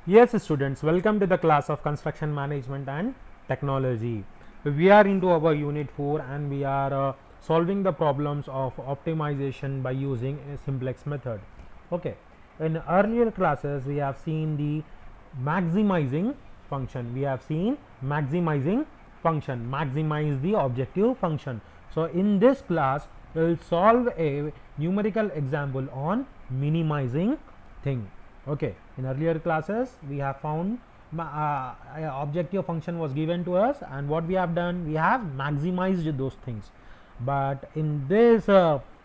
Yes, students, welcome to the class of construction management and technology. We are into our unit 4 and we are solving the problems of optimization by using a simplex method. Okay, in earlier classes we have seen the maximizing function. We have seen maximizing function, maximize the objective function. So in this class we will solve a numerical example on minimizing thing. Okay, in earlier classes we have found objective function was given to us, and what we have done, we have maximized those things. But in this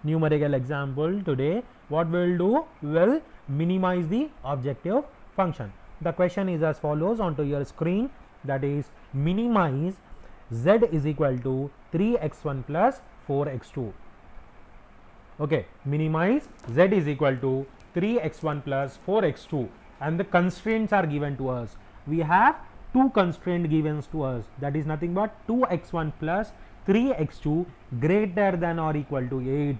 numerical example today, what we will do, we will minimize the objective function. The question is as follows onto your screen, that is minimize z is equal to 3x1 plus 4x2. Okay, minimize z is equal to 3x1 plus 4x2, and the constraints are given to us. We have two constraint given to us, that is nothing but 2x1 plus 3x2 greater than or equal to 8.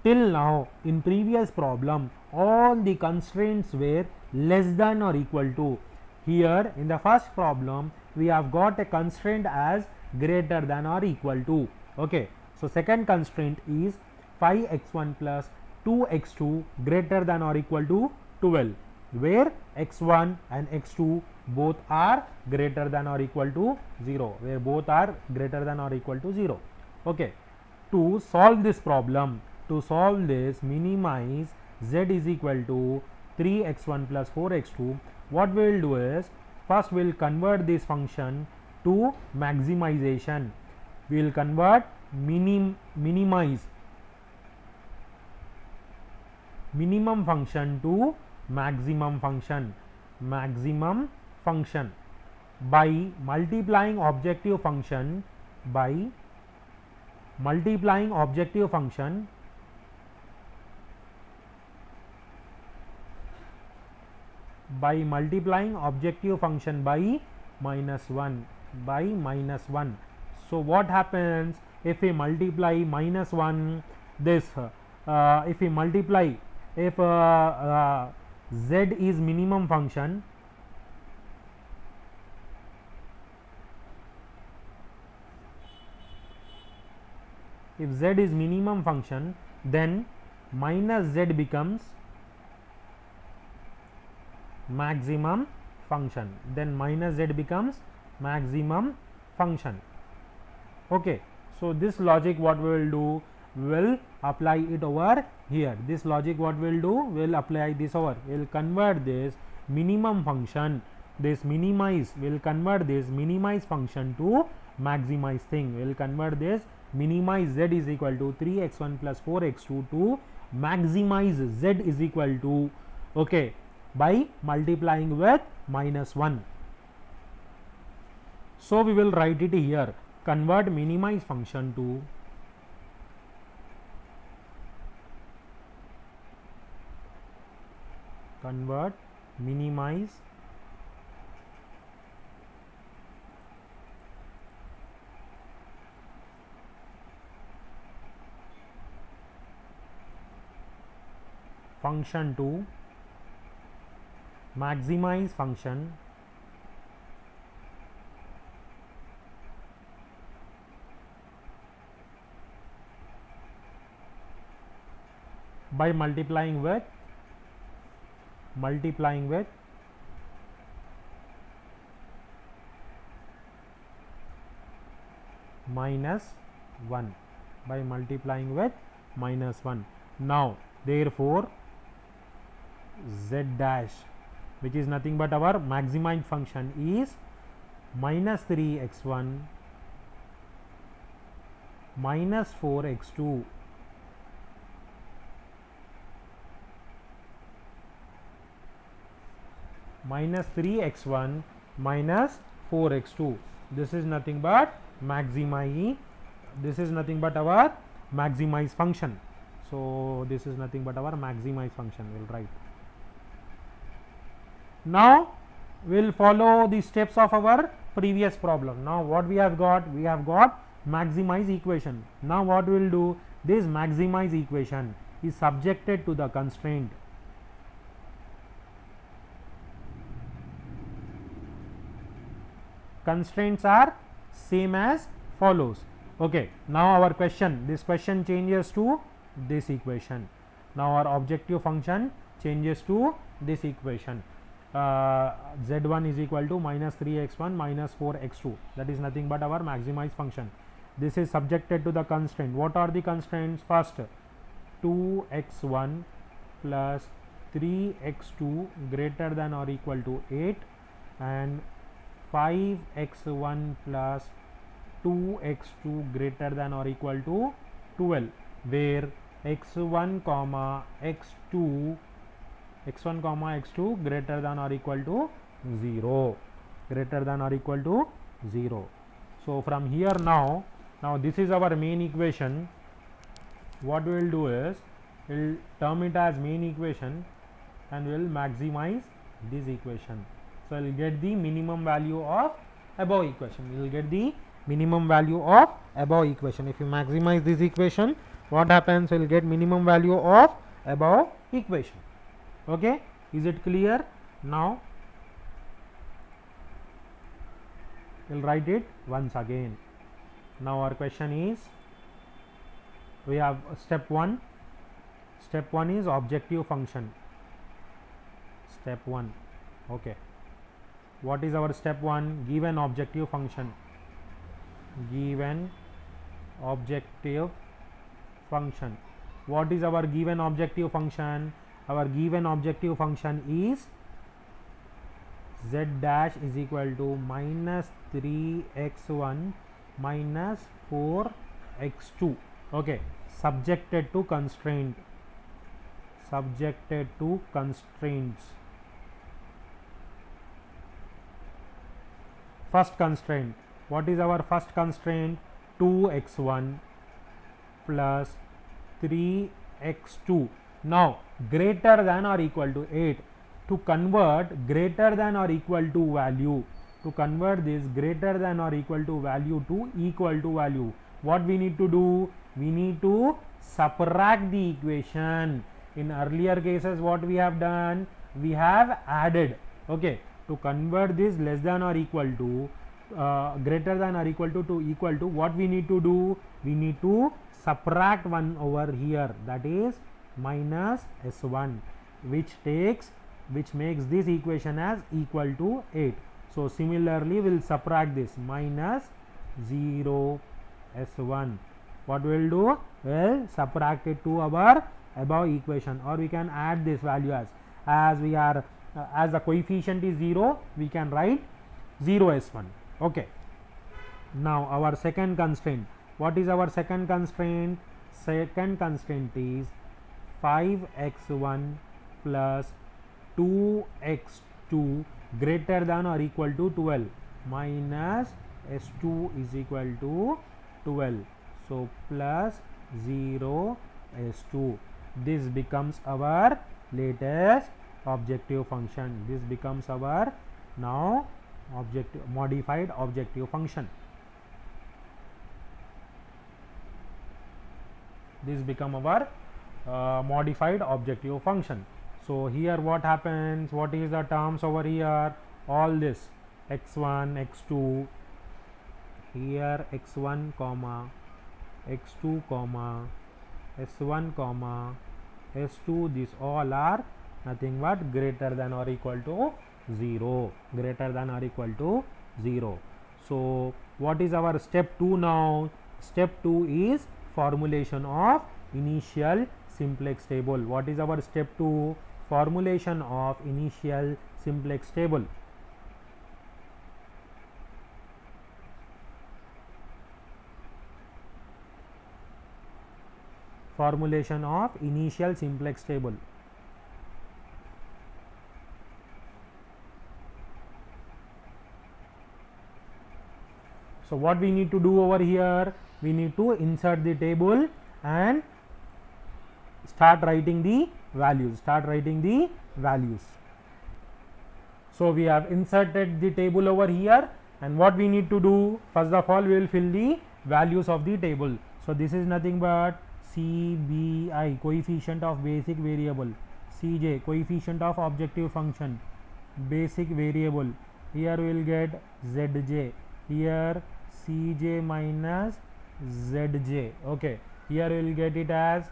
Till now in previous problem all the constraints were less than or equal to. Here in the first problem we have got a constraint as greater than or equal to. Okay, so second constraint is 5x1 plus 2x2 greater than or equal to 12, where x1 and x2 both are greater than or equal to 0, where both are greater than or equal to 0. Okay, to solve this problem, to solve this minimize z is equal to 3x1 plus 4x2, what we will do is, first we will convert this function to maximization. We will convert minimize minimum function to maximum function, by multiplying objective function by multiplying objective function by minus 1. So what happens if we multiply minus 1 this if we multiply, if z is minimum function, if z is minimum function, then minus z becomes maximum function, then minus z becomes maximum function. Okay, so this logic what we will do, we will apply it over here. This logic what we will do, we will apply this over, we will convert this minimum function, this minimize, we will convert this minimize function to maximize thing. We will convert this minimize z is equal to 3x1 plus 4x2 to maximize z is equal to, okay, by multiplying with minus 1. So we will write it here, convert minimize function to convert minimize function to maximize function by multiplying with minus 1, by multiplying with minus 1. Now therefore z dash, which is nothing but our maximized function, is minus 3x1 minus 4x2 minus 3x1 minus 4x2. This is nothing but maximize, this is nothing but our maximize function. So this is nothing but our maximize function, we will write. Now we will follow the steps of our previous problem. Now what we have got, we have got maximize equation. Now what we will do, this maximize equation is subjected to the constraint constraints are same as follows. Okay, now our question, this question changes to this equation. Now our objective function changes to this equation. Z1 is equal to minus 3x1 minus 4x2, that is nothing but our maximized function. This is subjected to the constraint. What are the constraints? First, 2x1 plus 3x2 greater than or equal to 8, and 5x1 plus 2x2 greater than or equal to 12, where x1 comma x2 greater than or equal to 0, greater than or equal to 0. So from here now this is our main equation. What we will do is we will term it as main equation and we will maximize this equation. So we will get the minimum value of above equation. We will get the minimum value of above equation. If you maximize this equation, what happens? We will get minimum value of above equation. Okay, is it clear? Now we will write it once again. Now our question is, we have step 1. Step 1 is objective function. Step 1. Okay, what is our step 1? Given objective function. Given objective function. What is our given objective function? Our given objective function is z dash is equal to minus 3x1 minus 4x2. Okay, subjected to constraint. Subjected to constraints. First constraint. What is our first constraint? 2x1 plus 3x2. Now greater than or equal to 8. To convert greater than or equal to value, to convert this greater than or equal to value to equal to value, what we need to do? We need to subtract the equation. In earlier cases, what we have done? We have added. Okay, to convert this less than or equal to greater than or equal to equal to, what we need to do? We need to subtract 1 over here, that is minus s1, which makes this equation as equal to 8. So similarly we will subtract this minus 0 s1. What we will do? We will subtract it to our above equation, or we can add this value as we are as the coefficient is 0, we can write 0 s1. Okay, now our second constraint. What is our second constraint? Second constraint is 5x1 plus 2x2 greater than or equal to 12 minus s2 is equal to 12. So plus 0 s2. This becomes our latest objective function. This becomes our now modified objective function. This become our modified objective function. So here what happens? What is the terms over here? All this x1, x2, here x1 comma x2 comma s1 comma s2, these all are nothing but greater than or equal to 0, greater than or equal to 0. So what is our step 2 now? Step 2 is formulation of initial simplex table. What is our step 2? Formulation of initial simplex table. Formulation of initial simplex table. So what we need to do over here? We need to insert the table and start writing the values. So we have inserted the table over here, and what we need to do? First of all, we will fill the values of the table. So this is nothing but CBI, coefficient of basic variable, CJ, coefficient of objective function, basic variable, here we will get zj, here cj minus zj. Okay, here we will get it as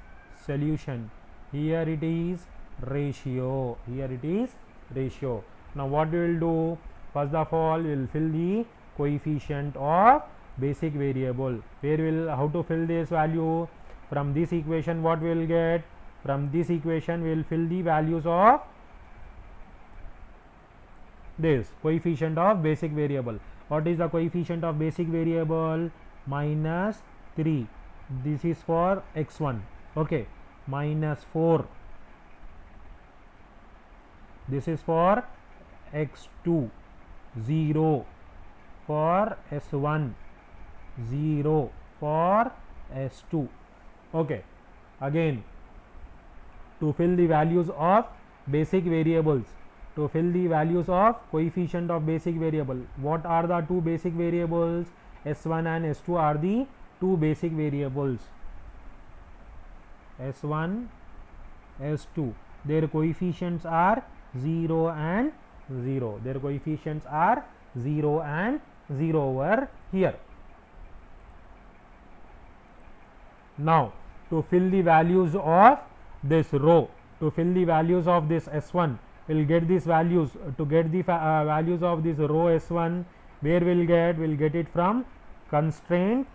solution, here it is ratio, here it is ratio. Now what we will do, first of all we will fill the coefficient of basic variable. Where will, how to fill this value? From this equation what we will get, from this equation we will fill the values of this coefficient of basic variable. What is the coefficient of basic variable? Minus 3, this is for x1. Okay, minus 4, this is for x2, 0 for s1, 0 for s2. Okay, again to fill the values of basic variables, to fill the values of coefficient of basic variable, what are the two basic variables? S1 and S2 are the two basic variables. S1, S2, their coefficients are 0 and 0, their coefficients are 0 and 0 over here. Now to fill the values of this row, to fill the values of this S1, we will get these values. To get the values of this row S1, where we will get? We will get it from constraint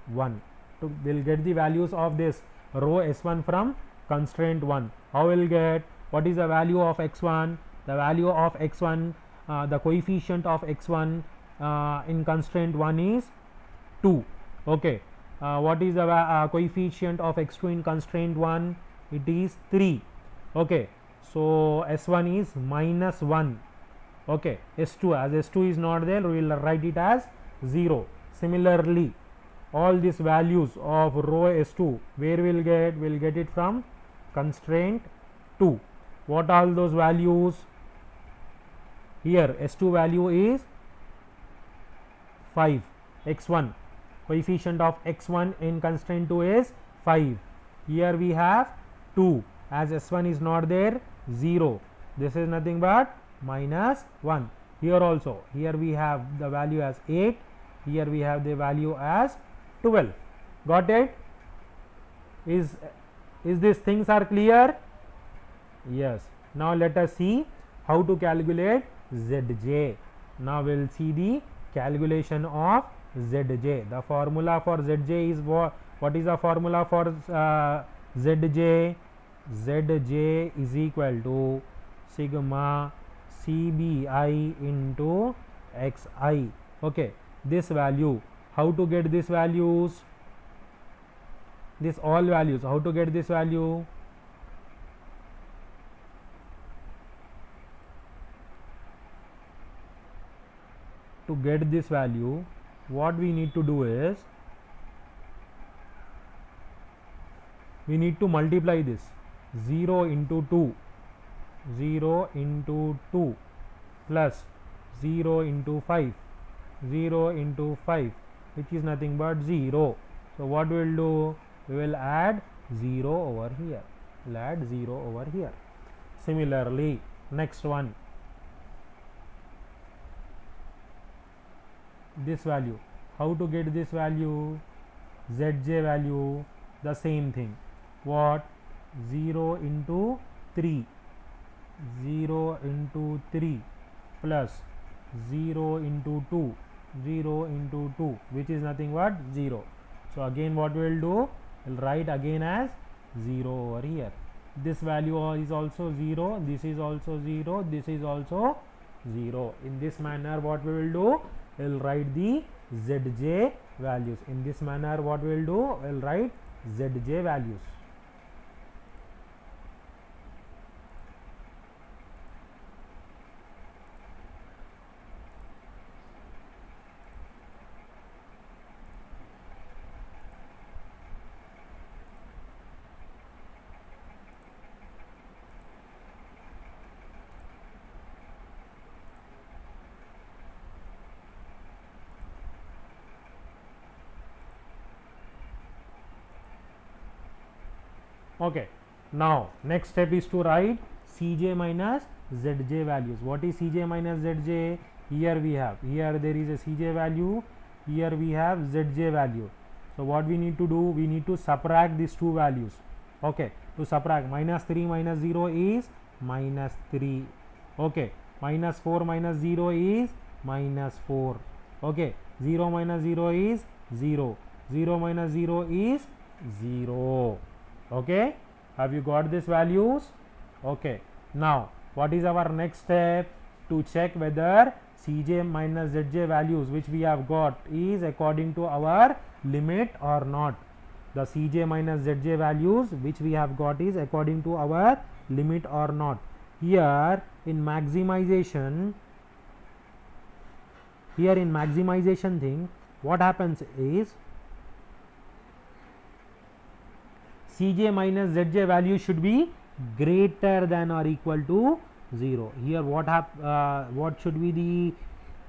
1. We will get the values of this row S1 from constraint 1. How we will get? What is the value of x1? The value of x1, the coefficient of x1 in constraint 1 is 2. Okay, what is the coefficient of x2 in constraint 1? It is 3. Okay, so S1 is minus 1. Okay, S2, as S2 is not there, we will write it as 0. Similarly, all these values of row S2, where we will get? We will get it from constraint 2. What are those values? Here S2 value is 5, x1, coefficient of x1 in constraint 2 is 5. Here we have 2, as S1 is not there, 0, this is nothing but minus 1. Here also, here we have the value as 8, here we have the value as 12. Got it? Is these things are clear? Yes. Now let us see how to calculate Zj. Now we will see the calculation of Zj. The formula for Zj is what is the formula for Zj? Zj is equal to sigma Cbi into xi. Okay, this value, how to get this values? This all values, how to get this value? To get this value, what we need to do is, we need to multiply this 0 into 2, 0 into 2 plus 0 into 5, 0 into 5, which is nothing but 0. So what we will do? We will add 0 over here. We'll add 0 over here. Similarly, next one, this value. How to get this value? Zj value, the same thing. What? 0 into 3, 0 into 3 plus 0 into 2, 0 into 2, which is nothing but 0. So again what we will do? We will write again as 0 over here. This value is also 0, this is also 0, this is also 0. In this manner what we will do? We will write the Zj values. In this manner what we will do? We will write Zj values. Okay, now next step is to write Cj minus Zj values. What is Cj minus Zj? here we have, here there is a Cj value, here we have Zj value. So what we need to do, we need to subtract these two values. Okay, to subtract, minus 3 minus 0 is minus 3. Okay, minus 4 minus 0 is minus 4. Okay, 0 minus 0 is 0. 0 minus 0 is 0. Okay, have you got these values? Okay, now what is our next step? To check whether Cj minus Zj values which we have got is according to our limit or not. The Cj minus Zj values which we have got is according to our limit or not. Here in maximization thing, what happens is Cj minus Zj value should be greater than or equal to 0. Here what should be the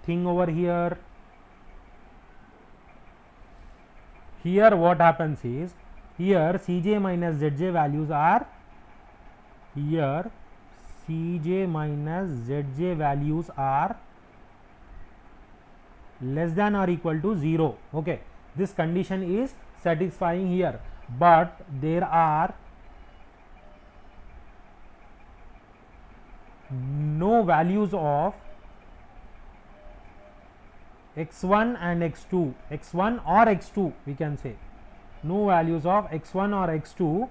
thing over here? Here what happens is, here Cj minus Zj values are, here Cj minus Zj values are less than or equal to 0. Okay, this condition is satisfying here, but there are no values of x1 and x2, x1 or x2 we can say, no values of x1 or x2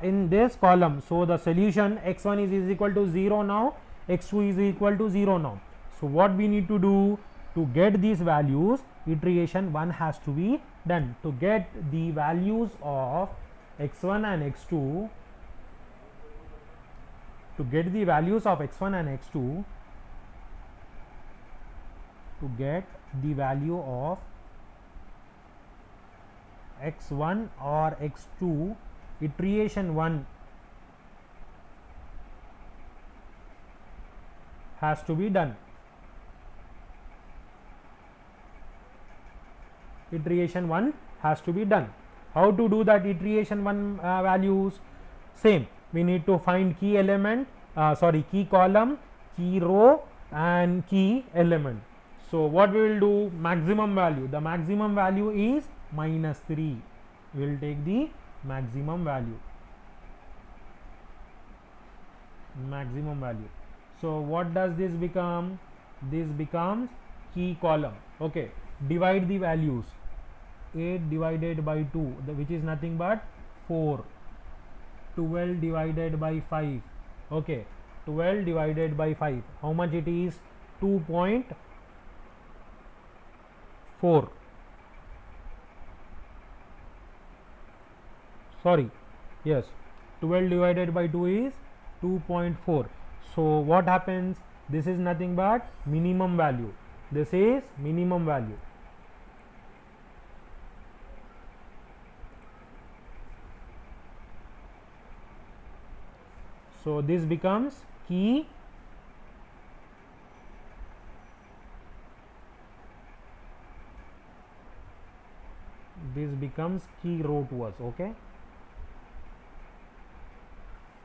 in this column. So the solution x1 is equal to 0 now, x2 is equal to 0 now. So what we need to do, to get these values, iteration 1 has to be done. To get the values of x1 and x2, to get the values of x1 and x2, to get the value of x1 or x2, iteration 1 has to be done. Iteration 1 has to be done. How to do that iteration 1 values? Same, we need to find key element, key column, key row and key element. So what we will do, maximum value, the maximum value is minus 3. We will take the maximum value. So what does this become? This becomes key column. Okay, divide the values. 8 divided by 2, which is nothing but 4. 12 divided by 5. Okay, 12 divided by 5, how much it is? 2.4. Sorry, yes, 12 divided by 2 is 2.4. So what happens? This is nothing but minimum value. This is minimum value. So this becomes key row to us. Okay,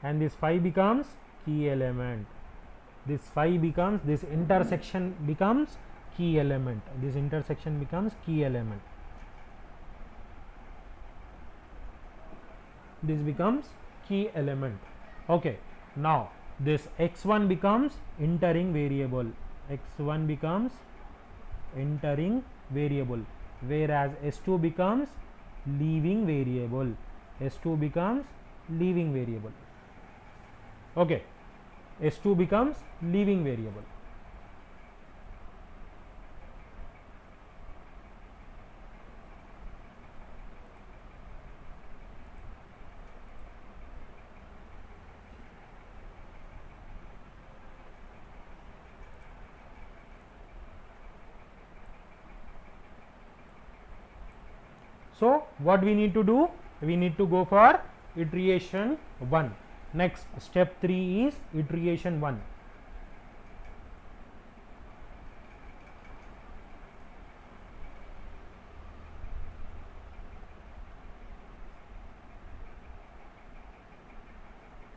and this 5 becomes key element. This 5 becomes, this intersection becomes key element. This intersection becomes key element. This becomes key element. Okay, now this x1 becomes entering variable. X1 becomes entering variable, whereas S2 becomes leaving variable. S2 becomes leaving variable. Okay, S2 becomes leaving variable. So what we need to do? We need to go for iteration 1. Next, step 3 is iteration 1.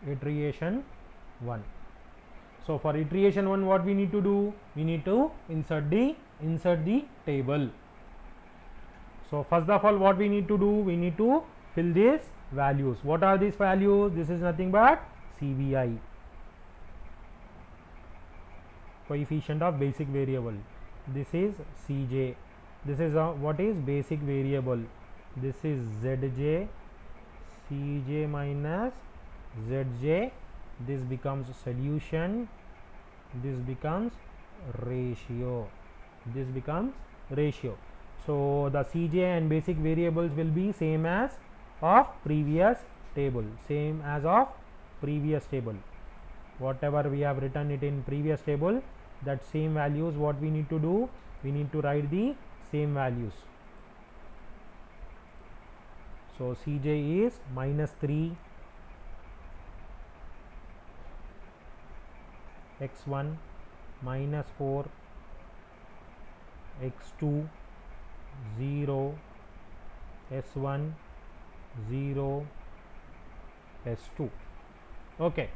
Iteration 1. So for iteration 1, what we need to do? We need to insert the table. So first of all, what we need to do? We need to fill these values. What are these values? This is nothing but CBI, coefficient of basic variable. This is CJ. This is what is basic variable. This is ZJ, CJ minus ZJ. This becomes solution. This becomes ratio. This becomes ratio. So the CJ and basic variables will be same as of previous table. Same as of previous table. Whatever we have written it in previous table, that same values, what we need to do? We need to write the same values. So CJ is minus 3, x1 minus 4, x2 0, s1 0, s2. Okay.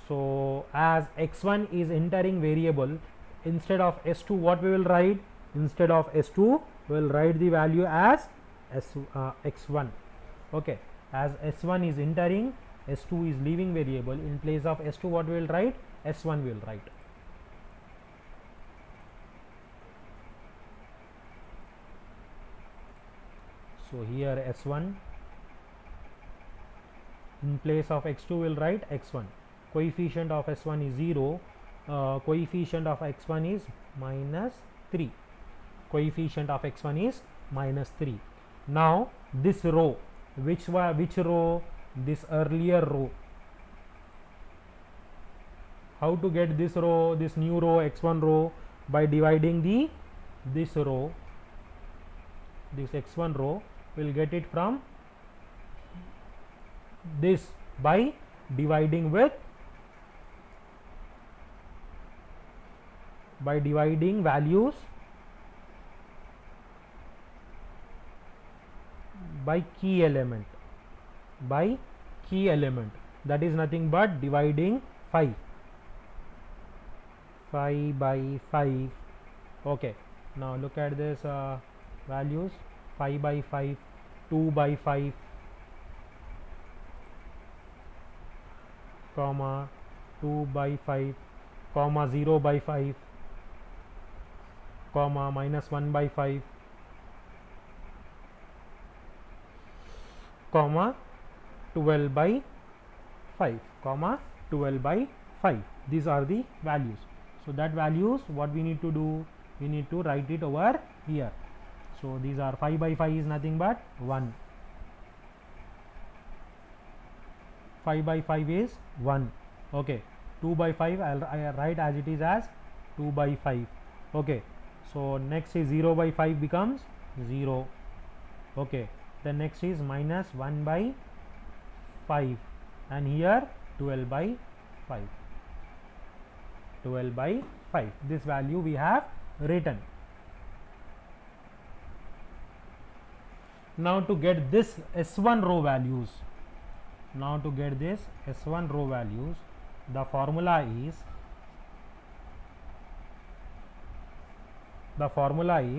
So as x1 is entering variable, instead of s2, what we will write? Instead of s2, we will write the value as x1. Okay. As s1 is entering, s2 is leaving variable. In place of s2, what we will write? s1 we will write. So here s1, in place of x2 we will write x1. Coefficient of s1 is 0. Coefficient of x1 is minus 3. Coefficient of x1 is minus 3. Now this row, which row? This earlier row. How to get this row, this new row, x1 row? By dividing this row, this x1 row, we'll get it from this by dividing values by key element, that is nothing but dividing 5 by 5. Okay. Now look at this values: 5 by 5, 2 by 5, comma 2 by 5, comma 0 by 5, comma minus 1 by 5, comma 12 by 5, comma 12 by 5. These are the values. So that values, what we need to do? We need to write it over here. So these are 5 by 5 is nothing but 1. 5 by 5 is 1. Okay. 2 by 5 I write as it is as 2 by 5. Okay. So next is 0 by 5 becomes 0. Okay. Then next is minus 1 by 5, and here 12 by 5. 12 by 5. This value we have written. Now to get this S1 row values, the formula is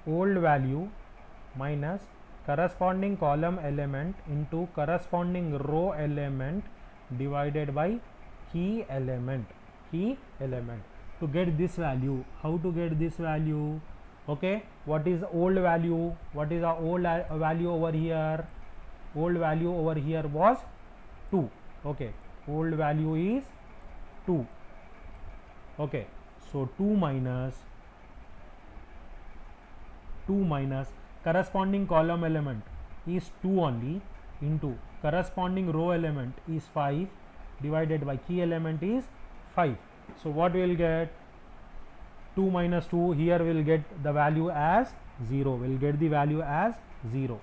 old value minus corresponding column element into corresponding row element divided by key element. To get this value, how to get this value? Okay, what is old value? What is our old value over here? Old value over here was 2. Okay, old value is 2. Okay, so 2 minus corresponding column element is 2 only, into corresponding row element is 5 divided by key element is 5. So what we will get? 2 minus 2, here we will get the value as 0. We will get the value as 0.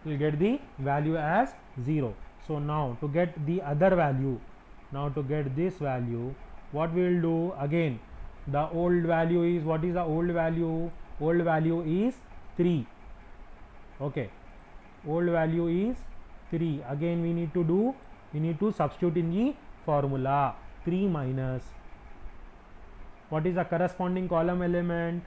We will get the value as 0. So now to get the other value, now to get this value, what we will do? Again The old value is, what is the old value? Old value is 3. Okay, old value is 3. Again we need to substitute in the formula. 3 minus, what is the corresponding column element?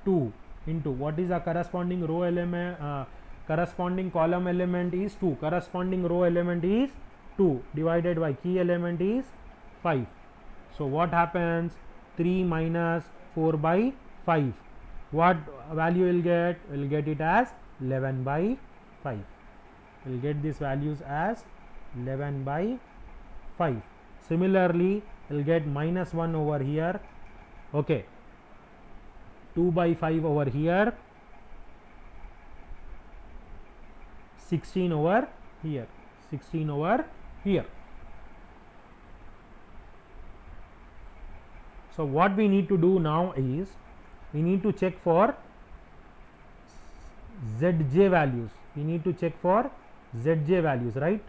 2 into, what is the corresponding row element? Corresponding column element is 2, corresponding row element is 2, divided by key element is 5. So what happens? 3 minus 4 by 5, what value will get? Will get it as 11 by 5. Will get these values as 11 by 5. Similarly, will get minus 1 over here. Okay, 2 by 5 over here, 16 over here, 16 over here. So what we need to do now is, we need to check for zj values. We need to check for zj values, right?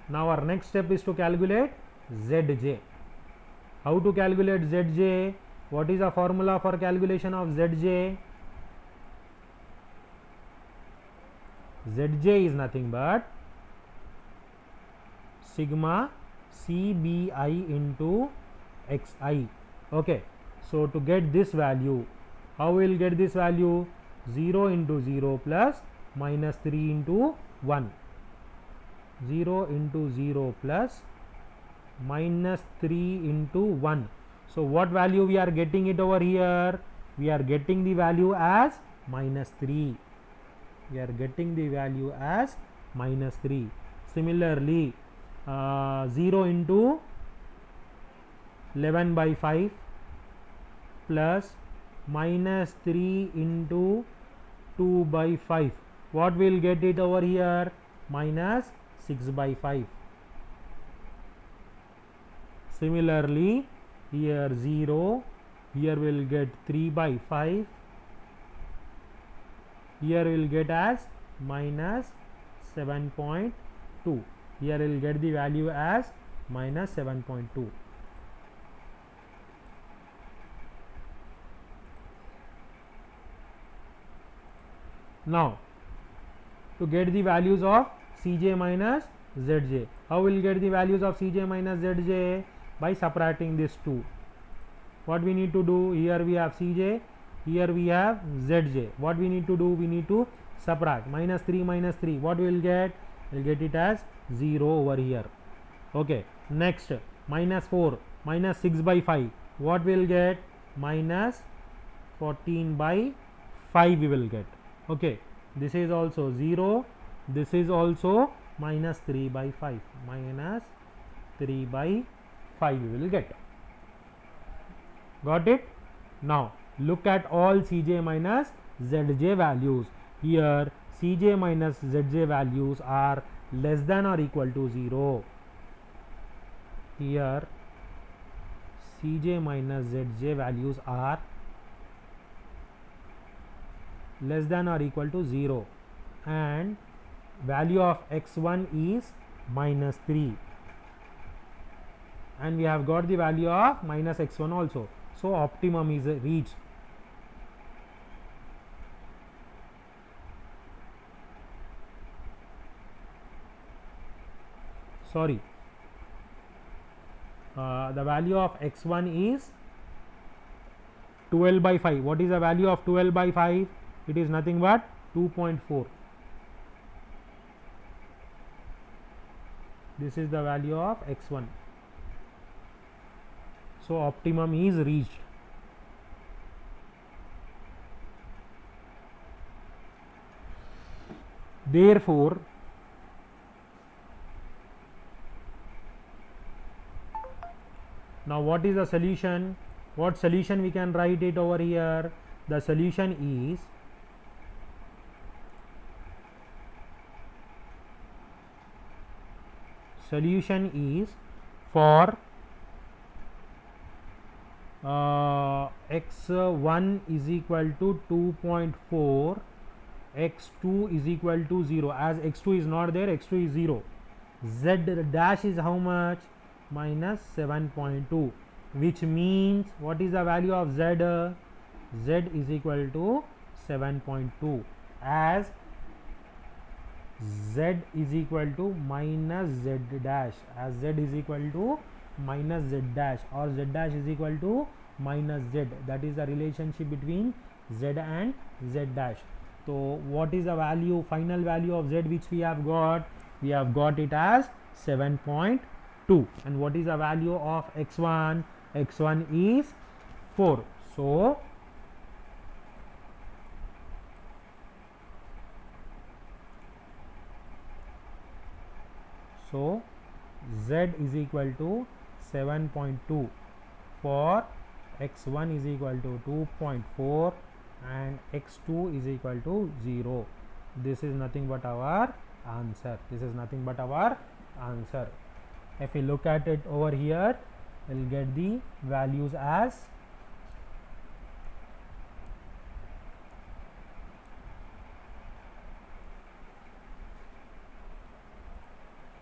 Now our next step is to calculate zj. How to calculate zj? What is the formula for calculation of zj? Zj is nothing but sigma cbi into xi. Okay, so to get this value, how we will get this value? 0 into 0 plus minus 3 into 1. 0 into 0 plus minus 3 into 1. So what value we are getting it over here? We are getting the value as minus 3. We are getting the value as minus 3. Similarly, 0 into 11 by 5 plus minus 3 into 2 by 5. What will get it over here? Minus 6 by 5. Similarly, here 0, here will get 3 by 5, here will get as minus 7.2. Here will get the value as minus 7.2. Now to get the values of Cj minus Zj, how will get the values of Cj minus Zj? By subtracting this 2. What we need to do? Here we have Cj, here we have Zj. What we need to do? We need to subtract. Minus 3 minus 3, what we will get? We will get it as 0 over here. Okay, next minus 4 minus 6 by 5, what we will get? Minus 14 by 5 we will get. Okay, this is also 0, this is also minus 3 by 5, minus 3 by 5 we will get. Got it? Now look at all Cj minus Zj values. Here Cj minus Zj values are less than or equal to 0. Here Cj minus Zj values are less than or equal to 0, and value of x1 is minus 3, and we have got the value of minus x1 also. So optimum is reached. Sorry, the value of x1 is 12 by 5. What is the value of 12 by 5? It is nothing but 2.4. This is the value of x1. So optimum is reached. Therefore, now what is the solution? What solution we can write it over here? The solution is for x1 is equal to 2.4, x2 is equal to 0. As x2 is not there, x2 is 0. Z dash is how much? Minus 7.2, which means what is the value of Z? Z is equal to 7.2, as Z is equal to minus Z dash, as Z is equal to minus Z dash, or Z dash is equal to minus Z. That is the relationship between Z and Z dash. So what is the value, final value of Z which we have got? We have got it as 7.2. And what is the value of x1? X1 is 4. So Z is equal to 7.2 for x1 is equal to 2.4 and x2 is equal to 0. This is nothing but our answer. This is nothing but our answer. If we look at it over here, we'll get the values as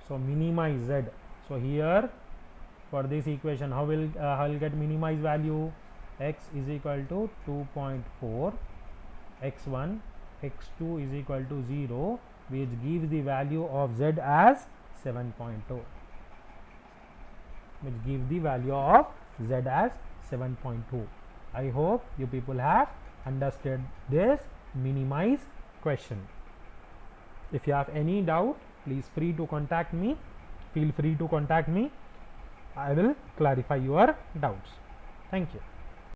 so minimize Z. So here for this equation, how will I'll get minimized value? X is equal to 2.4, x1, x2 is equal to 0, which gives the value of Z as 7.2, which gives the value of Z as 7.2. I hope you people have understood this minimize question. If you have any doubt, please free to contact me. Feel free to contact me. I will clarify your doubts. Thank you.